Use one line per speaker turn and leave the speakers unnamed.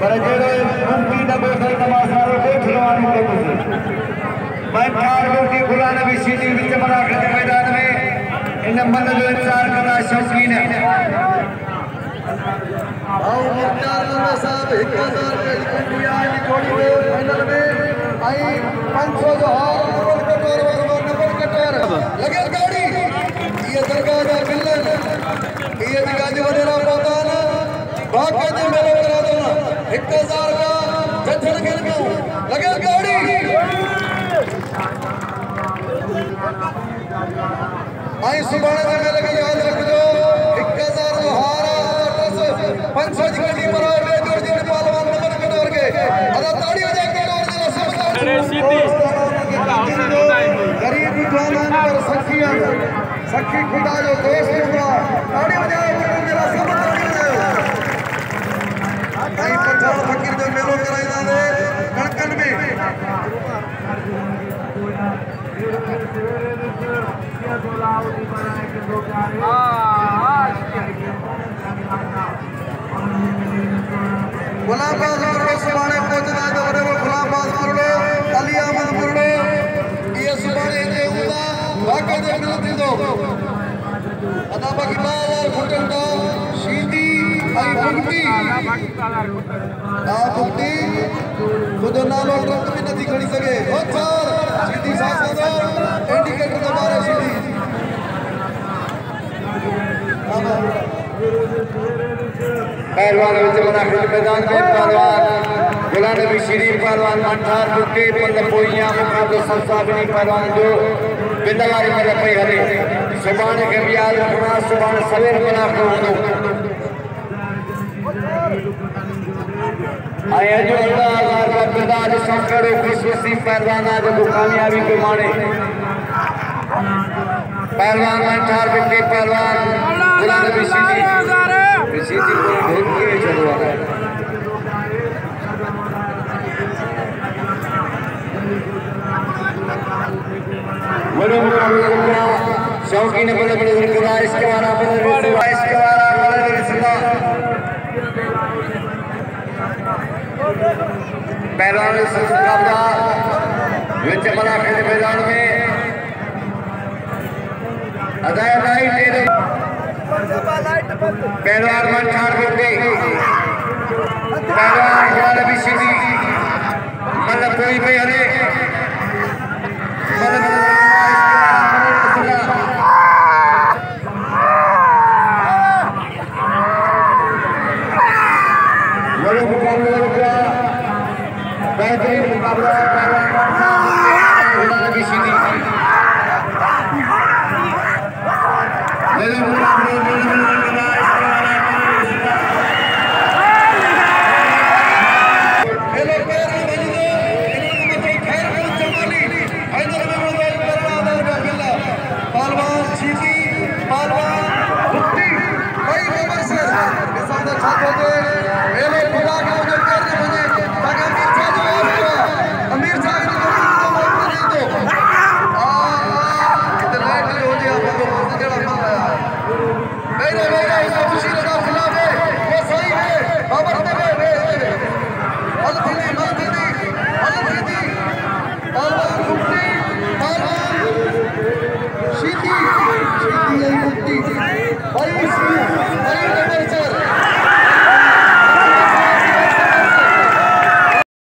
पर जेड़ो मुक्ति दा बोतल तमाशारो देखलवानी के मुझे मैं कार की खुला नबी सीधी विच मराठे के मैदान में इन मन जो इंतजार करना शौकीन है
आओ मुख्तार मुल्ला साहब 1000 के इंडिया की जोड़ी में फाइनल में आई 500 जो हार कटोर नंबर कटोर लगे गाड़ी ये दरगाह का मिलन ये दिगाज वडेरा पौधान बाकी दे मेरे करा दो 1000 का जथन खेल में लगे गाड़ी आई सुबाने दे मेरे के याद रख दो 1000 जो हार 500 की गड्डी पर आए जोड़ जोड़ पहलवान नंबर कटोर के अदा ताड़ी हो जाए कटोर जिला सब
सीधी
गरीब जवान पर सखी खुदा जो दोस्त हुआ ताड़ी हो जाए कटोर जिला सब ताड़ी हो जाए भाई पठान फकीर जो मेलो कराइदा दे कणकन में गुलाम बाज मुरड़ो सुबाने पहुंचदा जो वडे गुलाम बाज मुरड़ो अली अहमद मुरड़ो ये सुबाने जे हुंदा वाकई दे मिल थींदो अदा बाकी बार फुटन दा सीधी आई बुगटी बुगटी खुद नालो ट्रक भी नहीं खड़ी सके ओ चार सीधी साथ दो इंडिकेटर तो मारे सीधी
पहलवान विच मराठे मैदान के पहलवान गुलाम नबी शरीफ पहलवान मंठार बुके पल पोइया मुकाबले संसाबिनी पहलवान जो बिंदवारी में पई हले सुबाने के बियाल रखना सुबाने सवेर बना को होंदो आया जो अल्लाह का बिंदार संकड़ो खुशवसी पहलवान आज कामयाबी के माने पहलवान मंठार बुके पहलवान गुलाम नबी शरीफ सीधी को ढोल के चलो आ गए बड़े मुकाबला शौकीन बड़े बड़े गुरदार इसके वाला बड़े इसके वाला बड़े सदा पहलवान से मुकाबला विच मराठे के मैदान में अदाय राइट पहलवान मंठार बुके पहलवान गुलाम नबी सीधी मतलब कोई पे हले बेहतरीन मुकाबला गुलाम नबी सीधी